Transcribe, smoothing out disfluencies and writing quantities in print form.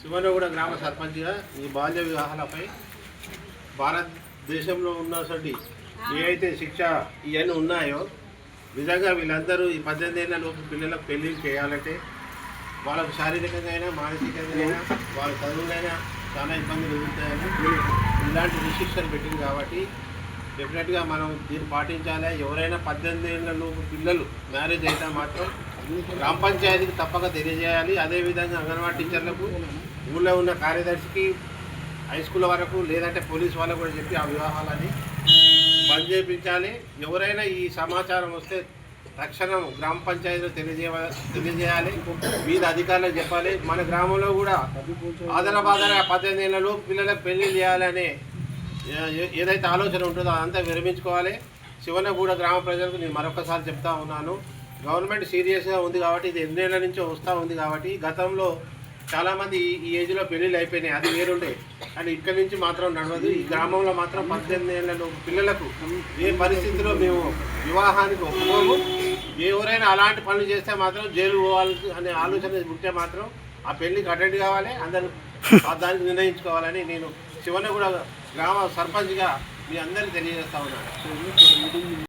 శివనగూడ గ్రామ సర్పంచ్గా ఈ బాల్య వివాహాలపై భారతదేశంలో ఉన్నటువంటి ఏ అయితే శిక్ష ఇవన్నీ ఉన్నాయో నిజంగా వీళ్ళందరూ ఈ 18 ఏళ్ల లోపు పిల్లలకు పెళ్లి చేయాలంటే వాళ్ళకు శారీరకంగా అయినా మానసికంగా అయినా వాళ్ళ చదువులైనా చాలా ఇబ్బందులు ఎదుగుతాయని ఇలాంటి రిస్ట్రిక్షన్ పెట్టింది కాబట్టి డెఫినెట్గా మనం దీన్ని పాటించాలి. ఎవరైనా 18 ఏళ్ల లోపు పిల్లలు మ్యారేజ్ అయితే మాత్రం గ్రామ పంచాయతీకి తప్పక తెలియజేయాలి. అదేవిధంగా అంగన్వాడీ టీచర్లకు, ఊళ్ళో ఉన్న కార్యదర్శికి, హై స్కూల్ వరకు లేదంటే పోలీస్ వాళ్ళకు కూడా చెప్పి ఆ వివాహాలని బంద్ చేయించాలి. ఎవరైనా ఈ సమాచారం వస్తే తక్షణం గ్రామ పంచాయతీలో తెలియజేయాలి. మీద అధికారులకు చెప్పాలి. మన గ్రామంలో కూడా ఆదరబాదరగా 18 ఏళ్లలో పిల్లలకు పెళ్లి చేయాలనే ఏదైతే ఆలోచన ఉంటుందో అదంతా విరమించుకోవాలి. శివనగూడ గ్రామ ప్రజలకు నేను మరొకసారి చెప్తా ఉన్నాను, గవర్నమెంట్ సీరియస్గా ఉంది కాబట్టి ఇది 8 ఏళ్ల నుంచి వస్తూ ఉంది కాబట్టి గతంలో చాలామంది ఈ ఏజ్లో పెళ్ళిళ్ళు అయిపోయినాయి, అది వేరుండే. కానీ ఇక్కడి నుంచి మాత్రం నడవదు. ఈ గ్రామంలో మాత్రం 18 ఏళ్ల పిల్లలకు ఏ పరిస్థితిలో మేము వివాహానికి ఒప్పుకోము. ఎవరైనా అలాంటి పనులు చేస్తే మాత్రం జైలు పోవాలి అనే ఆలోచన ఉంటే మాత్రం ఆ పెళ్ళికి అటెండ్ కావాలి, అందరూ దానికి నిర్ణయించుకోవాలని నేను శివనగూడ గ్రామ సర్పంచ్గా మీ అందరికీ తెలియజేస్తా ఉన్నాను.